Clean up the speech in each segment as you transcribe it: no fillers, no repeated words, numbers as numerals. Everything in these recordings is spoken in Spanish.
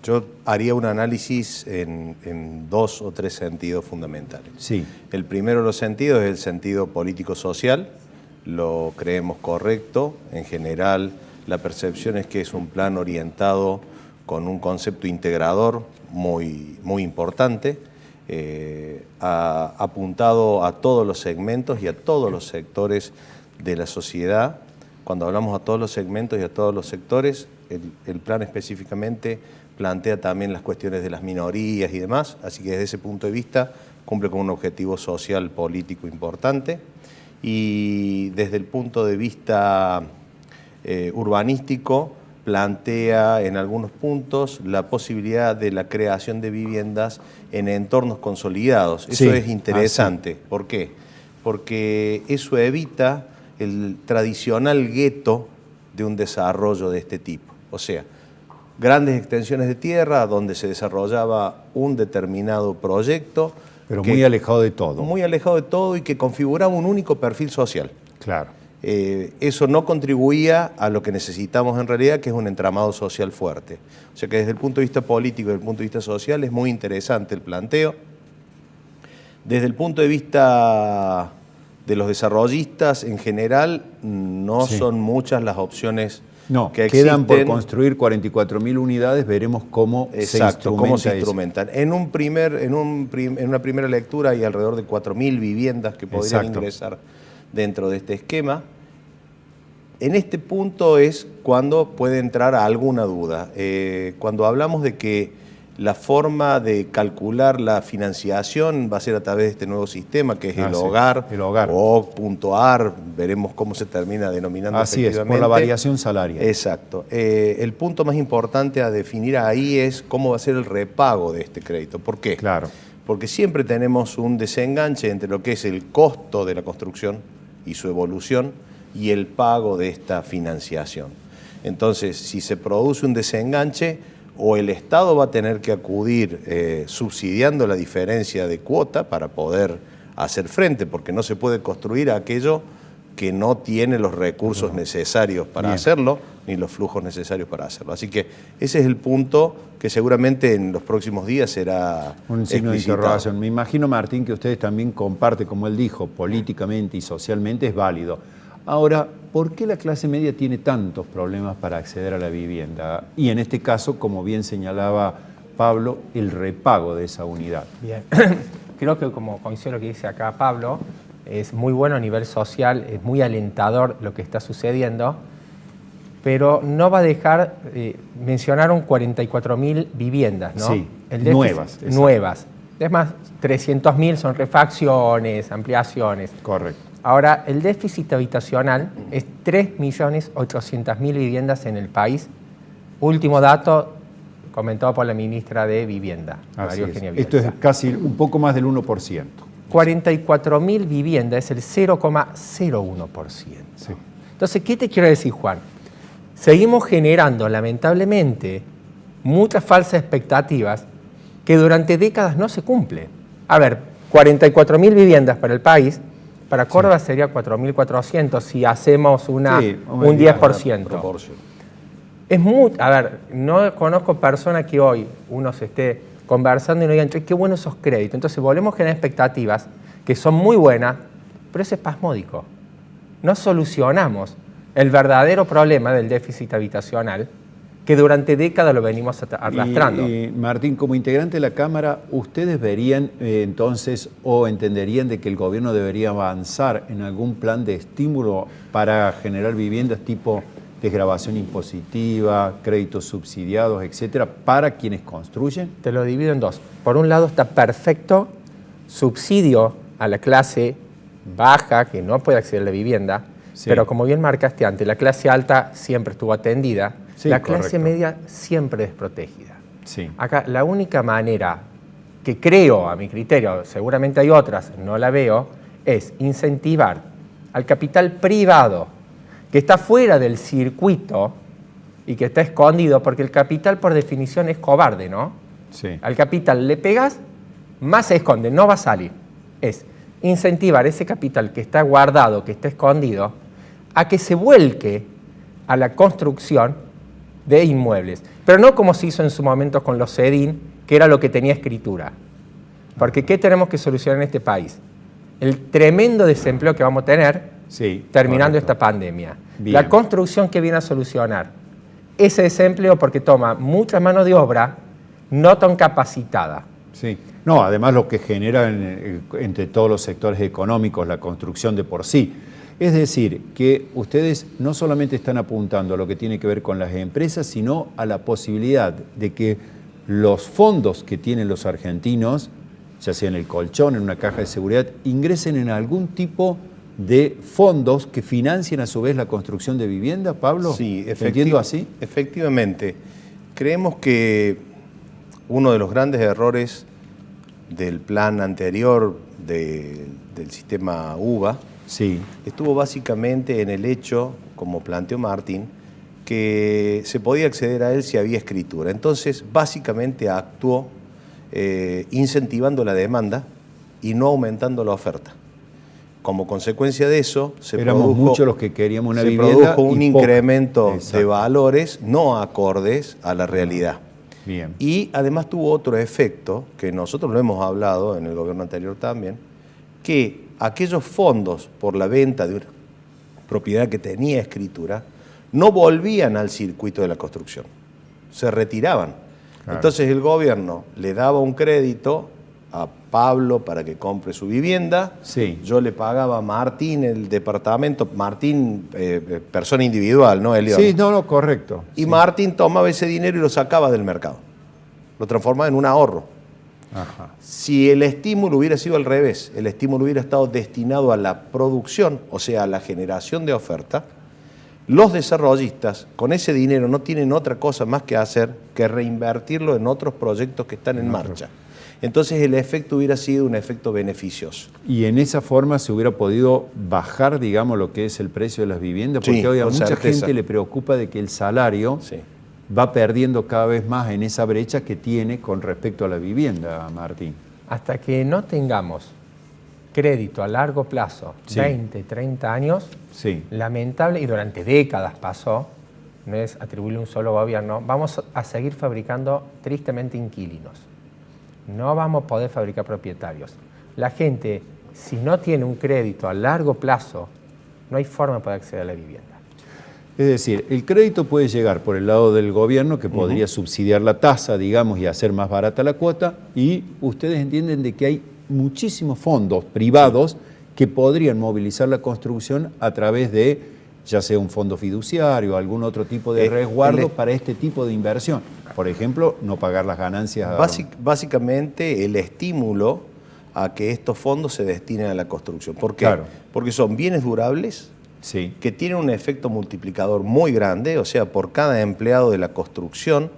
yo haría un análisis en 2 o 3 sentidos fundamentales. Sí. El primero de los sentidos es el sentido político-social. Lo creemos correcto. En general, la percepción es que es un plan orientado con un concepto integrador muy importante, apuntado a todos los segmentos y a todos los sectores de la sociedad. Cuando hablamos a todos los segmentos y a todos los sectores, el plan específicamente plantea también las cuestiones de las minorías y demás, así que desde ese punto de vista cumple con un objetivo social, político importante. Y desde el punto de vista urbanístico, plantea en algunos puntos la posibilidad de la creación de viviendas en entornos consolidados. Eso sí. es interesante. Sí. ¿Por qué? Porque eso evita el tradicional gueto de un desarrollo de este tipo. O sea, grandes extensiones de tierra donde se desarrollaba un determinado proyecto. Pero muy alejado de todo. Muy alejado de todo y que configuraba un único perfil social. Claro. Eso no contribuía a lo que necesitamos en realidad, que es un entramado social fuerte. O sea que desde el punto de vista político y desde el punto de vista social es muy interesante el planteo. Desde el punto de vista de los desarrollistas, en general, no son muchas las opciones que existen. Quedan por construir 44.000 unidades, veremos cómo se instrumentan. En una primera lectura hay alrededor de 4.000 viviendas que podrían ingresar dentro de este esquema. En este punto es cuando puede entrar alguna duda. Cuando hablamos de que la forma de calcular la financiación va a ser a través de este nuevo sistema, que es el hogar, o .ar, veremos cómo se termina denominando efectivamente. Así es, por la variación salarial. Exacto. El punto más importante a definir ahí es cómo va a ser el repago de este crédito. ¿Por qué? Claro. Porque siempre tenemos un desenganche entre lo que es el costo de la construcción y su evolución y el pago de esta financiación. Entonces, si se produce un desenganche, o el Estado va a tener que acudir subsidiando la diferencia de cuota para poder hacer frente, porque no se puede construir aquello que no tiene los recursos necesarios para hacerlo, ni los flujos necesarios para hacerlo. Así que ese es el punto que seguramente en los próximos días será un signo de interrogación. Me imagino, Martín, que ustedes también comparten, como él dijo, políticamente y socialmente es válido. Ahora, ¿por qué la clase media tiene tantos problemas para acceder a la vivienda? Y en este caso, como bien señalaba Pablo, el repago de esa unidad. Bien, creo que como coincido lo que dice acá Pablo, es muy bueno a nivel social, es muy alentador lo que está sucediendo, pero no va a dejar, mencionaron 44.000 viviendas, ¿no? Sí, nuevas. Nuevas. Es más, 300.000 son refacciones, ampliaciones. Correcto. Ahora, el déficit habitacional es 3.800.000 viviendas en el país. Último dato comentado por la ministra de Vivienda, María Eugenia Bielsa. Esto es casi un poco más del 1%. 44.000 viviendas es el 0,01%. Sí. Entonces, ¿qué te quiero decir, Juan? Seguimos generando, lamentablemente, muchas falsas expectativas que durante décadas no se cumplen. A ver, 44.000 viviendas para el país. Para Córdoba sería 4.400 si hacemos un 10%. Es muy, a ver, no conozco personas que hoy uno se esté conversando y no digan, qué buenos esos créditos. Entonces volvemos a generar expectativas que son muy buenas, pero es espasmódico. No solucionamos el verdadero problema del déficit habitacional que durante décadas lo venimos arrastrando. Y Martín, como integrante de la Cámara, ¿ustedes verían entonces o entenderían de que el gobierno debería avanzar en algún plan de estímulo para generar viviendas tipo desgravación impositiva, créditos subsidiados, etcétera, para quienes construyen? Te lo divido en dos. Por un lado está perfecto subsidio a la clase baja que no puede acceder a la vivienda, pero como bien marcaste antes, la clase alta siempre estuvo atendida. Sí, la clase media siempre desprotegida. Sí. Acá la única manera que creo, a mi criterio, seguramente hay otras, no la veo, es incentivar al capital privado que está fuera del circuito y que está escondido, porque el capital por definición es cobarde, ¿no? Sí. Al capital le pegas, más se esconde, no va a salir. Es incentivar ese capital que está guardado, que está escondido, a que se vuelque a la construcción de inmuebles. pero no como se hizo en su momento con los CEDIN, que era lo que tenía escritura. Porque ¿qué tenemos que solucionar en este país? El tremendo desempleo que vamos a tener terminando esta pandemia. Bien. La construcción que viene a solucionar ese desempleo porque toma mucha mano de obra no tan capacitada. Sí. No, además lo que genera entre todos los sectores económicos la construcción de por sí. Es decir, que ustedes no solamente están apuntando a lo que tiene que ver con las empresas, sino a la posibilidad de que los fondos que tienen los argentinos, ya sea en el colchón, en una caja de seguridad, ingresen en algún tipo de fondos que financien a su vez la construcción de vivienda, Pablo. Sí, ¿Entiendo así? Efectivamente. Creemos que uno de los grandes errores del plan anterior del sistema UBA estuvo básicamente en el hecho, como planteó Martín, que se podía acceder a él si había escritura. Entonces, básicamente actuó incentivando la demanda y no aumentando la oferta. Como consecuencia de eso, éramos muchos los que queríamos una vivienda. Se produjo un incremento de valores no acordes a la realidad. Bien. Y además tuvo otro efecto, que nosotros lo hemos hablado en el gobierno anterior también, que aquellos fondos por la venta de una propiedad que tenía escritura no volvían al circuito de la construcción, se retiraban. Claro. Entonces el gobierno le daba un crédito a Pablo para que compre su vivienda, yo le pagaba a Martín el departamento, Martín persona individual, ¿no, Elión? Sí, no, correcto. Y Martín tomaba ese dinero y lo sacaba del mercado, lo transformaba en un ahorro. Ajá. Si el estímulo hubiera sido al revés, el estímulo hubiera estado destinado a la producción, o sea, a la generación de oferta, los desarrollistas con ese dinero no tienen otra cosa más que hacer que reinvertirlo en otros proyectos que están en marcha. Entonces el efecto hubiera sido un efecto beneficioso. Y en esa forma se hubiera podido bajar, digamos, lo que es el precio de las viviendas, porque hoy a mucha gente le preocupa de que el salario va perdiendo cada vez más en esa brecha que tiene con respecto a la vivienda, Martín. Hasta que no tengamos crédito a largo plazo, 20, 30 años, lamentable, y durante décadas pasó, no es atribuirle un solo gobierno, vamos a seguir fabricando tristemente inquilinos. No vamos a poder fabricar propietarios. La gente, si no tiene un crédito a largo plazo, no hay forma de poder acceder a la vivienda. Es decir, el crédito puede llegar por el lado del gobierno, que podría subsidiar la tasa, digamos, y hacer más barata la cuota, y ustedes entienden de que hay muchísimos fondos privados que podrían movilizar la construcción a través de, ya sea un fondo fiduciario o algún otro tipo de resguardo para este tipo de inversión. Por ejemplo, no pagar las ganancias. Básicamente el estímulo a que estos fondos se destinen a la construcción. ¿Por qué? Claro. Porque son bienes durables que tienen un efecto multiplicador muy grande, o sea, por cada empleado de la construcción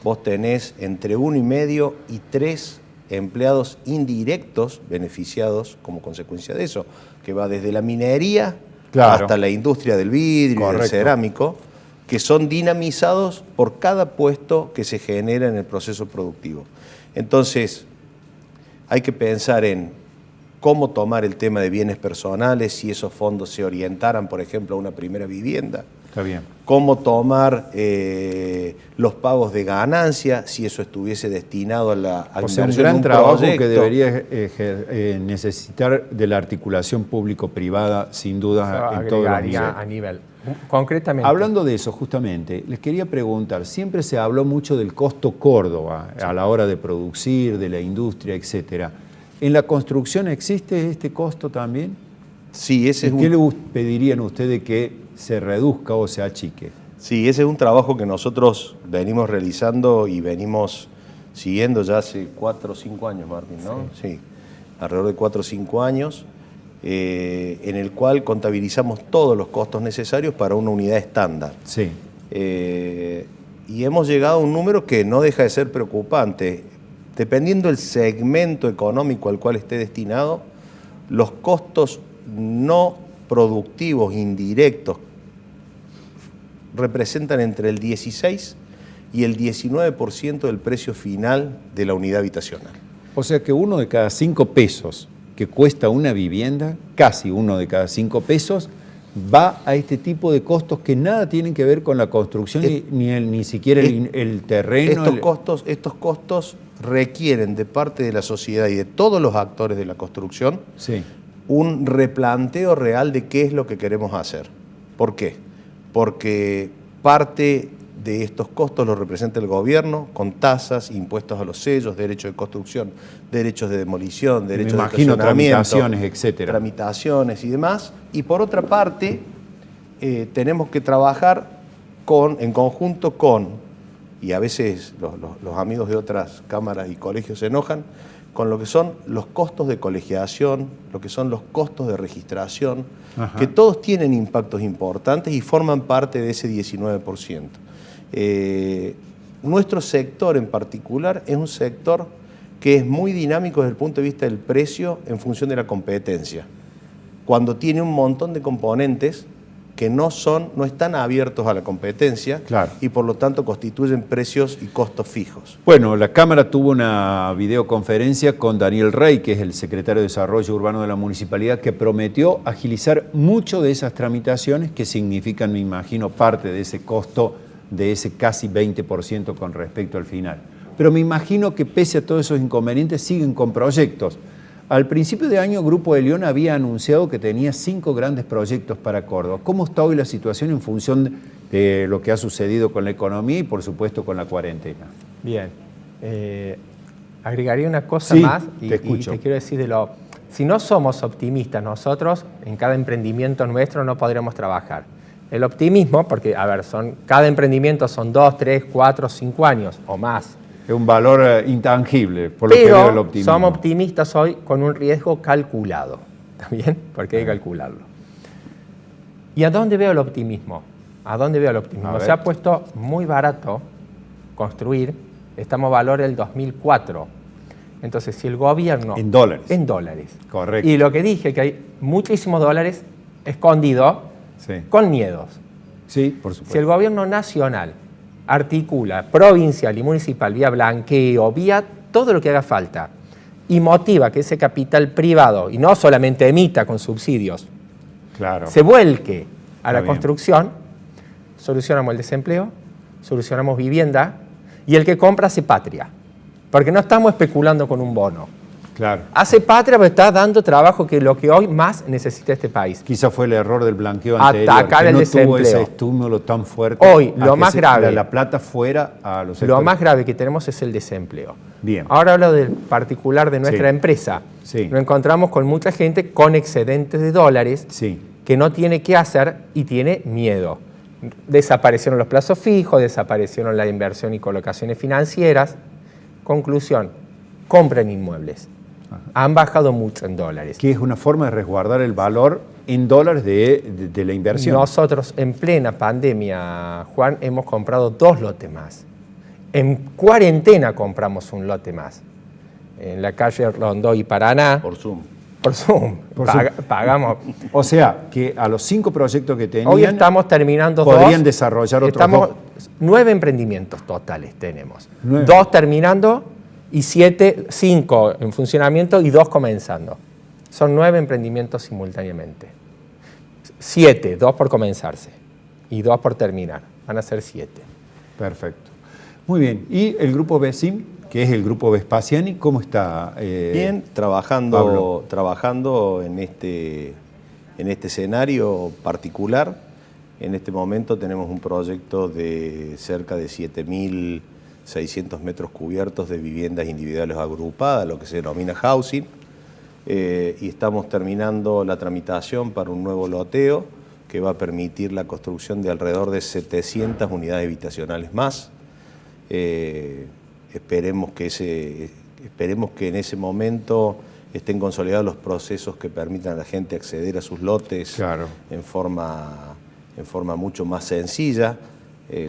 vos tenés entre 1,5 y 3 empleados indirectos beneficiados como consecuencia de eso, que va desde la minería hasta la industria del vidrio y del cerámico, que son dinamizados por cada puesto que se genera en el proceso productivo. Entonces, hay que pensar en cómo tomar el tema de bienes personales, si esos fondos se orientaran, por ejemplo, a una primera vivienda. Está bien. Cómo tomar los pagos de ganancia, si eso estuviese destinado a la inversión. O sea, un gran trabajo que debería necesitar de la articulación público-privada, sin duda, en todos los niveles. A nivel. Concretamente. Hablando de eso, justamente, les quería preguntar, siempre se habló mucho del costo Córdoba a la hora de producir, de la industria, etcétera. ¿En la construcción existe este costo también? Sí, ese es ¿Qué le pedirían ustedes que se reduzca o se achique? Sí, ese es un trabajo que nosotros venimos realizando y venimos siguiendo ya hace 4 o 5 años, Martín, ¿no? Sí, alrededor de 4 o 5 años, en el cual contabilizamos todos los costos necesarios para una unidad estándar. Sí. Y hemos llegado a un número que no deja de ser preocupante. Dependiendo del segmento económico al cual esté destinado, los costos no productivos indirectos representan entre el 16 y el 19% del precio final de la unidad habitacional. O sea que 1 de cada 5 pesos que cuesta una vivienda, casi 1 de cada 5 pesos, va a este tipo de costos que nada tienen que ver con la construcción ni siquiera el terreno. Estos costos requieren de parte de la sociedad y de todos los actores de la construcción Sí. un replanteo real de qué es lo que queremos hacer. ¿Por qué? Porque parte de estos costos los representa el gobierno con tasas, impuestos a los sellos, derechos de construcción, derechos de demolición, derechos de estacionamiento, tramitaciones, etcétera. tramitaciones y demás. Y por otra parte, tenemos que trabajar en conjunto con, y a veces los amigos de otras cámaras y colegios se enojan, con lo que son los costos de colegiación, lo que son los costos de registración, Ajá. que todos tienen impactos importantes y forman parte de ese 19%. Nuestro sector en particular es un sector que es muy dinámico desde el punto de vista del precio en función de la competencia, cuando tiene un montón de componentes que no están abiertos a la competencia, claro, y por lo tanto constituyen precios y costos fijos. Bueno, la Cámara tuvo una videoconferencia con Daniel Rey, que es el secretario de Desarrollo Urbano de la Municipalidad, que prometió agilizar mucho de esas tramitaciones que significan, me imagino, parte de ese costo de ese casi 20% con respecto al final. Pero me imagino que pese a todos esos inconvenientes siguen con proyectos. Al principio de año, Grupo de León había anunciado que tenía 5 grandes proyectos para Córdoba. ¿Cómo está hoy la situación en función de lo que ha sucedido con la economía y, por supuesto, con la cuarentena? Bien. Agregaría una cosa Sí, más te escucho. y te quiero decir si no somos optimistas nosotros, en cada emprendimiento nuestro no podremos trabajar. El optimismo, porque, a ver, cada emprendimiento son 2, 3, 4, 5 años o más. Es un valor intangible, por lo que veo el Pero optimismo. somos optimistas hoy con un riesgo calculado, ¿está bien? Porque hay que calcularlo. ¿Y a dónde veo el optimismo? ¿A dónde veo el optimismo? Se ha puesto muy barato construir, estamos a valor del 2004. Entonces, si el gobierno... En dólares. En dólares. Correcto. Y lo que dije, que hay muchísimos dólares escondidos Sí. con miedos. Sí, por supuesto. Si el gobierno nacional articula provincial y municipal vía blanqueo, vía todo lo que haga falta, y motiva que ese capital privado, y no solamente emita con subsidios, Claro. se vuelque a la bien. construcción, solucionamos el desempleo, solucionamos vivienda, y el que compra hace patria. Porque no estamos especulando con un bono. Claro. Hace patria porque está dando trabajo, que es lo que hoy más necesita este país. Quizá fue el error del blanqueo anterior, Atacar que el no tuvo desempleo. ese estímulo tan fuerte. Hoy, a lo que más grave. La plata fuera a los Lo sectores. más grave que tenemos es el desempleo. Bien. Ahora hablo del particular de nuestra Sí. empresa. Sí. Nos encontramos con mucha gente con excedentes de dólares Sí. que no tiene qué hacer y tiene miedo. Desaparecieron los plazos fijos, desaparecieron la inversión y colocaciones financieras. Conclusión, compren inmuebles. Han bajado mucho en dólares. Que es una forma de resguardar el valor en dólares de la inversión. Nosotros en plena pandemia, Juan, hemos comprado 2 lotes más. En cuarentena compramos un lote más. En la calle Rondó y Paraná. Por Zoom. Por Zoom. Por Zoom. Pagamos. O sea, que a los 5 proyectos que tenían, Hoy estamos terminando podrían 2. desarrollar otros Estamos 2. 9 emprendimientos totales tenemos. 9. 2 terminando y 5 en funcionamiento y 2 comenzando. Son 9 emprendimientos simultáneamente. 7, 2 por comenzarse y 2 por terminar. Van a ser 7. Perfecto. Muy bien. ¿Y el grupo BESIM, que es el grupo Vespasiani, cómo está? Bien, Pablo. trabajando en este escenario particular. En este momento tenemos un proyecto de cerca de 7.600 metros cubiertos de viviendas individuales agrupadas, lo que se denomina housing, y estamos terminando la tramitación para un nuevo loteo que va a permitir la construcción de alrededor de 700 unidades habitacionales más. Esperemos que en ese momento estén consolidados los procesos que permitan a la gente acceder a sus lotes. Claro. en forma mucho más sencilla.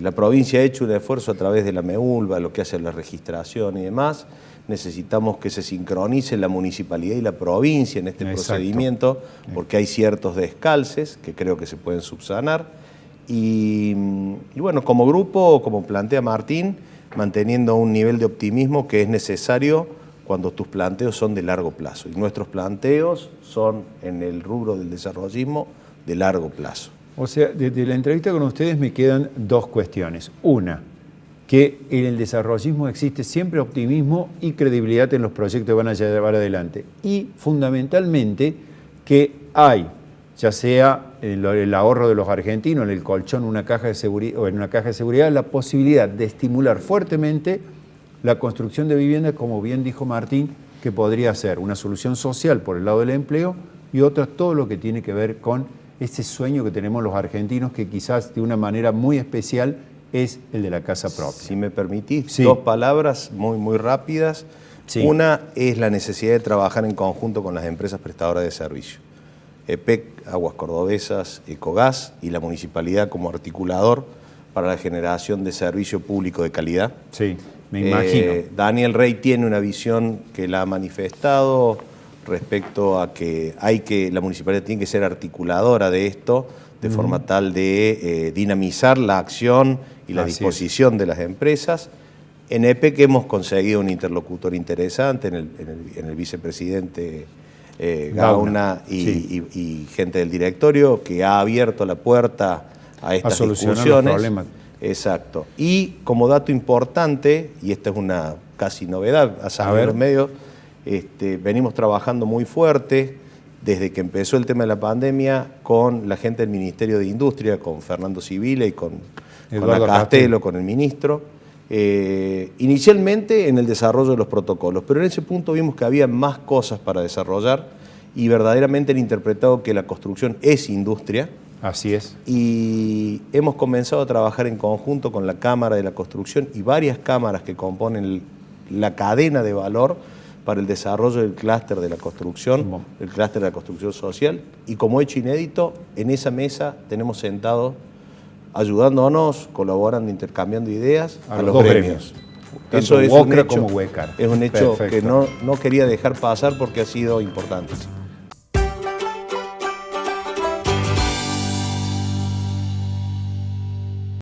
La provincia ha hecho un esfuerzo a través de la MEULBA, lo que hace la registración y demás. Necesitamos que se sincronice la municipalidad y la provincia en este Exacto. procedimiento, porque hay ciertos descalces que creo que se pueden subsanar. Y bueno, como grupo, como plantea Martín, manteniendo un nivel de optimismo que es necesario cuando tus planteos son de largo plazo. Y nuestros planteos son, en el rubro del desarrollismo, de largo plazo. O sea, desde la entrevista con ustedes me quedan dos cuestiones. Una, que en el desarrollismo existe siempre optimismo y credibilidad en los proyectos que van a llevar adelante. Y fundamentalmente que hay, ya sea el ahorro de los argentinos, en el colchón, una caja de seguridad, o en una caja de seguridad, la posibilidad de estimular fuertemente la construcción de viviendas, como bien dijo Martín, que podría ser una solución social por el lado del empleo y otra todo lo que tiene que ver con ese sueño que tenemos los argentinos, que quizás de una manera muy especial es el de la casa propia. Si me permitís, sí. 2 palabras muy rápidas. Sí. Una es la necesidad de trabajar en conjunto con las empresas prestadoras de servicio. EPEC, Aguas Cordobesas, Ecogas y la municipalidad como articulador para la generación de servicio público de calidad. Sí, me imagino. Daniel Rey tiene una visión que la ha manifestado respecto a que la municipalidad tiene que ser articuladora de esto, de forma tal de dinamizar la acción y la disposición de las empresas. En EPEC hemos conseguido un interlocutor interesante en el vicepresidente Gauna y gente del directorio, que ha abierto la puerta a estas discusiones. Los problemas. Exacto. Y como dato importante, y esta es una casi novedad, a saber los medios, venimos trabajando muy fuerte desde que empezó el tema de la pandemia con la gente del Ministerio de Industria, con Fernando Civile y con la Castelo, con el ministro, inicialmente en el desarrollo de los protocolos, pero en ese punto vimos que había más cosas para desarrollar y verdaderamente han interpretado que la construcción es industria. Así es. Y hemos comenzado a trabajar en conjunto con la Cámara de la Construcción y varias cámaras que componen la cadena de valor para el desarrollo del clúster de la construcción, el clúster de la construcción social. Y como hecho inédito, en esa mesa tenemos sentados, ayudándonos, colaborando, intercambiando ideas a los gremios. Eso es un hecho, como Huécar. es un hecho Perfecto. que no quería dejar pasar porque ha sido importante.